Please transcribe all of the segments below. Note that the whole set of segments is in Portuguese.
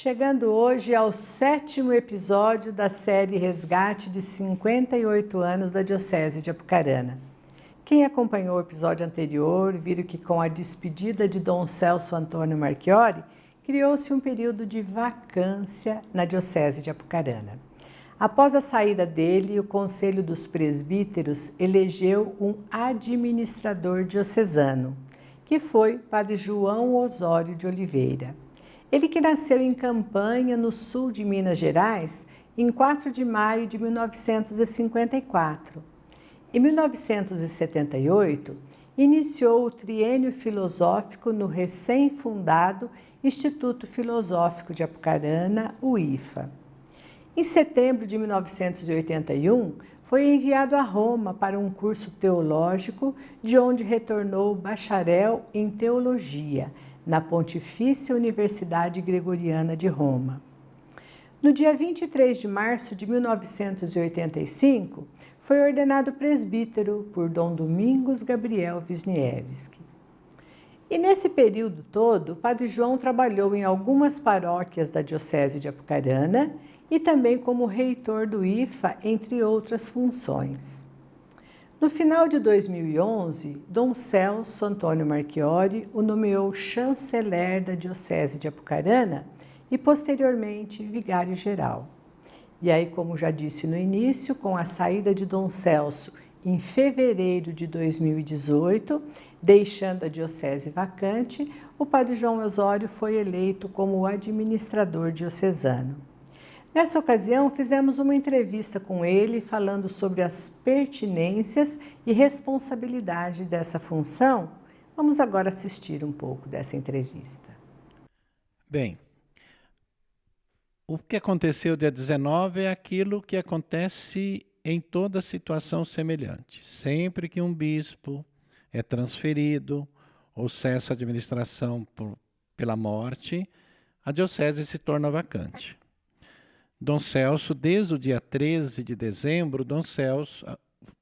Chegando hoje ao 7º episódio da série Resgate de 58 anos da Diocese de Apucarana. Quem acompanhou o episódio anterior viu que com a despedida de Dom Celso Antônio Marchiori, criou-se um período de vacância na Diocese de Apucarana. Após a saída dele, o Conselho dos Presbíteros elegeu um administrador diocesano, que foi Padre João Osório de Oliveira. Ele que nasceu em Campanha, no sul de Minas Gerais, em 4 de maio de 1954. Em 1978, iniciou o triênio filosófico no recém-fundado Instituto Filosófico de Apucarana, o IFA. Em setembro de 1981, foi enviado a Roma para um curso teológico, de onde retornou bacharel em teologia, na Pontifícia Universidade Gregoriana de Roma. No dia 23 de março de 1985, foi ordenado presbítero por Dom Domingos Gabriel Wisniewski. E nesse período todo, Padre João trabalhou em algumas paróquias da Diocese de Apucarana e também como reitor do IFA, entre outras funções. No final de 2011, Dom Celso Antônio Marchiori o nomeou chanceler da Diocese de Apucarana e, posteriormente, vigário-geral. E aí, como já disse no início, com a saída de Dom Celso em fevereiro de 2018, deixando a diocese vacante, o Padre João Osório foi eleito como administrador diocesano. Nessa ocasião, fizemos uma entrevista com ele falando sobre as pertinências e responsabilidade dessa função. Vamos agora assistir um pouco dessa entrevista. Bem, o que aconteceu dia 19 é aquilo que acontece em toda situação semelhante. Sempre que um bispo é transferido ou cessa a administração pela morte, a diocese se torna vacante. Dom Celso, desde o dia 13 de dezembro, Dom Celso,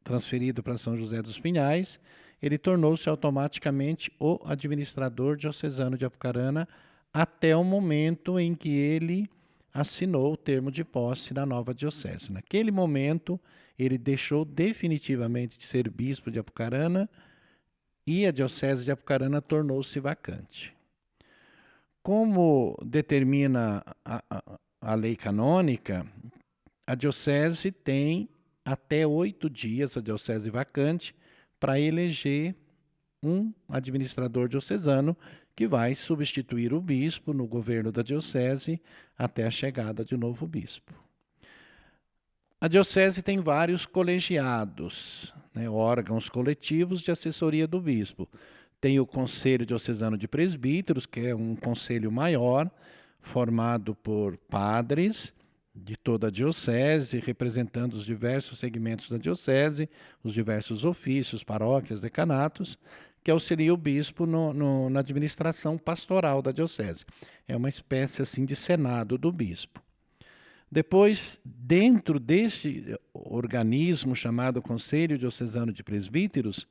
transferido para São José dos Pinhais, ele tornou-se automaticamente o administrador diocesano de Apucarana até o momento em que ele assinou o termo de posse da nova diocese. Naquele momento, ele deixou definitivamente de ser bispo de Apucarana e a diocese de Apucarana tornou-se vacante. Como determina a lei canônica, a diocese tem até 8 dias, a diocese vacante, para eleger um administrador diocesano que vai substituir o bispo no governo da diocese até a chegada de um novo bispo. A diocese tem vários colegiados, órgãos coletivos de assessoria do bispo. Tem o Conselho Diocesano de Presbíteros, que é um conselho maior, formado por padres de toda a diocese, representando os diversos segmentos da diocese, os diversos ofícios, paróquias, decanatos, que auxilia o bispo na administração pastoral da diocese. É uma espécie assim de senado do bispo. Depois, dentro deste organismo chamado Conselho Diocesano de Presbíteros,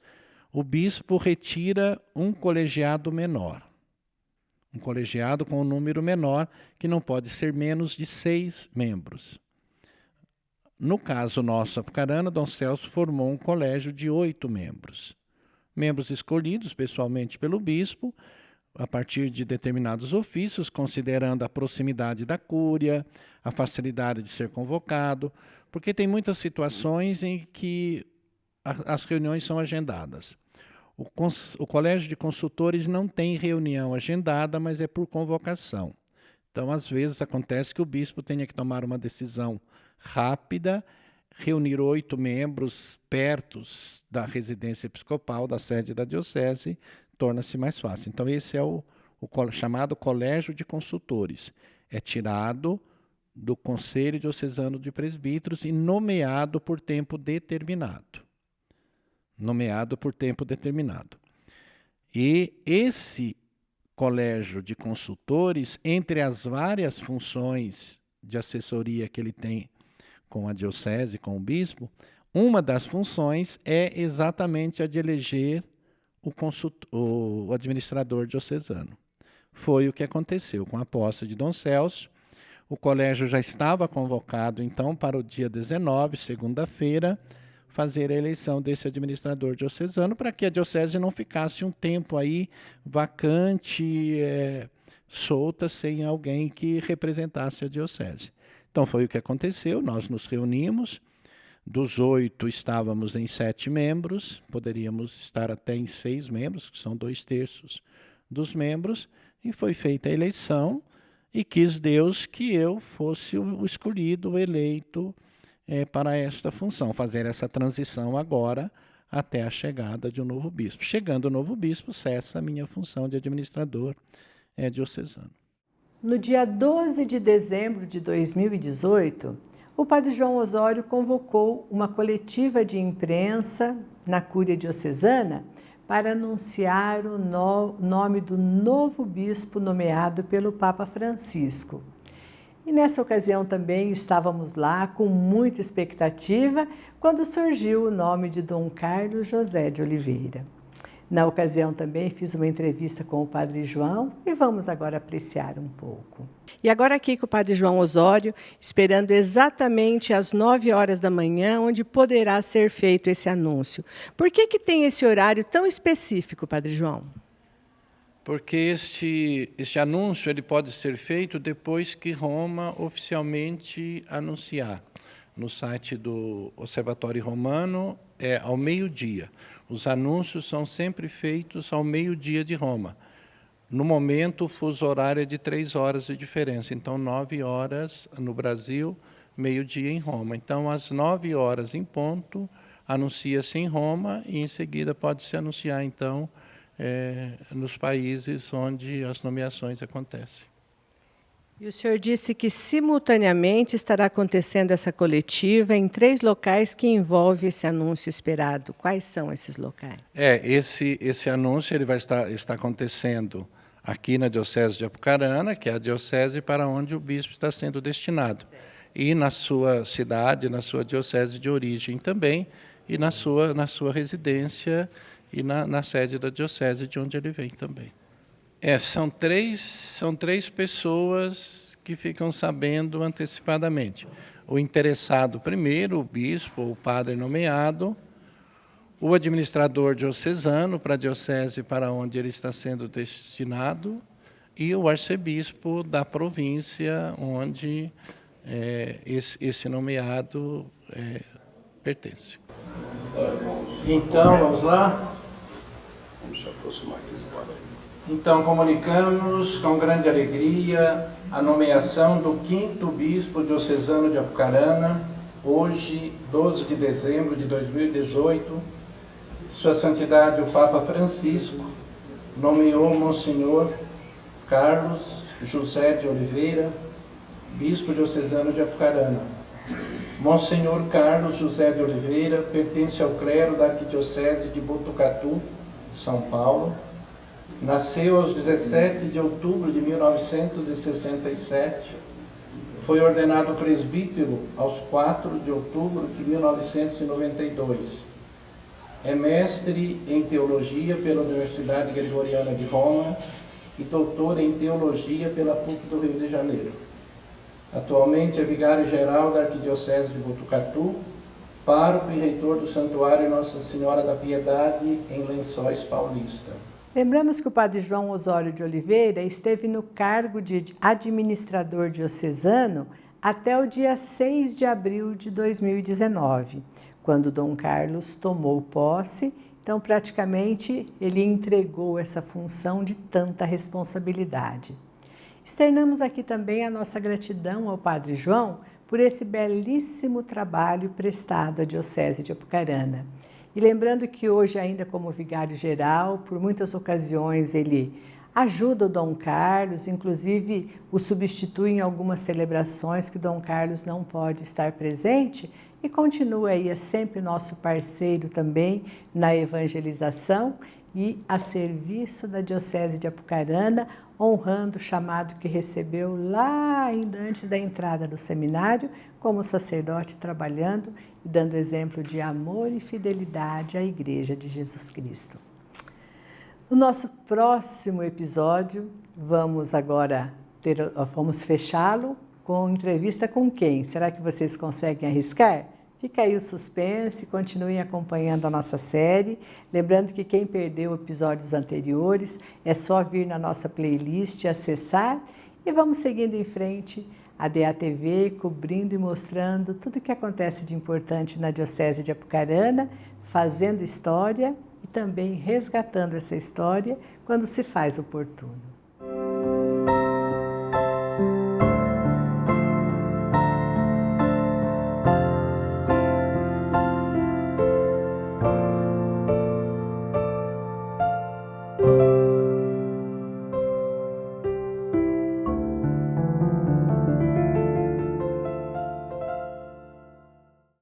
o bispo retira um colegiado menor. Um colegiado com um número menor, que não pode ser menos de 6 membros. No caso nosso, Apucarana, Dom Celso formou um colégio de 8 membros. Membros escolhidos pessoalmente pelo bispo, a partir de determinados ofícios, considerando a proximidade da cúria, a facilidade de ser convocado, porque tem muitas situações em que as reuniões são agendadas. O Colégio de Consultores não tem reunião agendada, mas é por convocação. Então, às vezes, acontece que o bispo tenha que tomar uma decisão rápida, reunir 8 membros perto da residência episcopal, da sede da diocese, torna-se mais fácil. Então, esse é o chamado Colégio de Consultores. É tirado do Conselho Diocesano de Presbíteros e nomeado por tempo determinado. E esse colégio de consultores, entre as várias funções de assessoria que ele tem com a diocese, com o bispo, uma das funções é exatamente a de eleger o administrador diocesano. Foi o que aconteceu com a posse de Dom Celso. O colégio já estava convocado, então, para o dia 19, segunda-feira, fazer a eleição desse administrador diocesano, para que a diocese não ficasse um tempo aí vacante, solta, sem alguém que representasse a diocese. Então foi o que aconteceu, nós nos reunimos, dos 8 estávamos em 7 membros, poderíamos estar até em 6 membros, que são 2/3 dos membros, e foi feita a eleição, e quis Deus que eu fosse o escolhido, o eleito, para esta função, fazer essa transição agora até a chegada de um novo bispo. Chegando o novo bispo, cessa a minha função de administrador diocesano. No dia 12 de dezembro de 2018, o padre João Osório convocou uma coletiva de imprensa na Cúria Diocesana para anunciar o nome do novo bispo nomeado pelo Papa Francisco. E nessa ocasião também estávamos lá com muita expectativa quando surgiu o nome de Dom Carlos José de Oliveira. Na ocasião também fiz uma entrevista com o Padre João e vamos agora apreciar um pouco. E agora aqui com o Padre João Osório, esperando exatamente às 9 horas da manhã, onde poderá ser feito esse anúncio. Por que tem esse horário tão específico, Padre João? Porque este anúncio ele pode ser feito depois que Roma oficialmente anunciar. No site do Observatório Romano é ao meio-dia. Os anúncios são sempre feitos ao meio-dia de Roma. No momento, o fuso horário é de 3 horas de diferença. Então, 9 horas no Brasil, meio-dia em Roma. Então, às 9 horas em ponto, anuncia-se em Roma e, em seguida, pode-se anunciar, então, nos países onde as nomeações acontecem. E o senhor disse que simultaneamente estará acontecendo essa coletiva em 3 locais que envolve esse anúncio esperado. Quais são esses locais? Esse anúncio ele vai está acontecendo aqui na Diocese de Apucarana, que é a diocese para onde o bispo está sendo destinado. E na sua cidade, na sua diocese de origem também, e na sua residência e na sede da diocese de onde ele vem também. São três pessoas que ficam sabendo antecipadamente. O interessado primeiro, o bispo, o padre nomeado, o administrador diocesano para a diocese para onde ele está sendo destinado e o arcebispo da província onde esse nomeado pertence. Então, vamos lá? Vamos se aproximar aqui do padre. Então, comunicamos com grande alegria a nomeação do 5º bispo diocesano de Apucarana, hoje, 12 de dezembro de 2018, Sua Santidade o Papa Francisco nomeou Monsenhor Carlos José de Oliveira, bispo diocesano de Apucarana. Monsenhor Carlos José de Oliveira pertence ao clero da Arquidiocese de Botucatu, São Paulo. Nasceu aos 17 de outubro de 1967. Foi ordenado presbítero aos 4 de outubro de 1992. É mestre em teologia pela Universidade Gregoriana de Roma e doutor em teologia pela PUC do Rio de Janeiro. Atualmente é vigário-geral da Arquidiocese de Botucatu, pároco e reitor do Santuário Nossa Senhora da Piedade, em Lençóis Paulista. Lembramos que o padre João Osório de Oliveira esteve no cargo de administrador diocesano até o dia 6 de abril de 2019, quando Dom Carlos tomou posse. Então, praticamente, ele entregou essa função de tanta responsabilidade. Externamos aqui também a nossa gratidão ao padre João por esse belíssimo trabalho prestado à Diocese de Apucarana. E lembrando que hoje, ainda como vigário-geral, por muitas ocasiões ele ajuda o Dom Carlos, inclusive o substitui em algumas celebrações que o Dom Carlos não pode estar presente e continua aí, é sempre nosso parceiro também na evangelização e a serviço da Diocese de Apucarana, honrando o chamado que recebeu lá ainda antes da entrada do seminário, como sacerdote trabalhando e dando exemplo de amor e fidelidade à Igreja de Jesus Cristo. No nosso próximo episódio, vamos fechá-lo Com entrevista com quem? Será que vocês conseguem arriscar? Fica aí o suspense, continuem acompanhando a nossa série. Lembrando que quem perdeu episódios anteriores, é só vir na nossa playlist, acessar e vamos seguindo em frente a DATV, cobrindo e mostrando tudo o que acontece de importante na Diocese de Apucarana, fazendo história e também resgatando essa história quando se faz oportuno.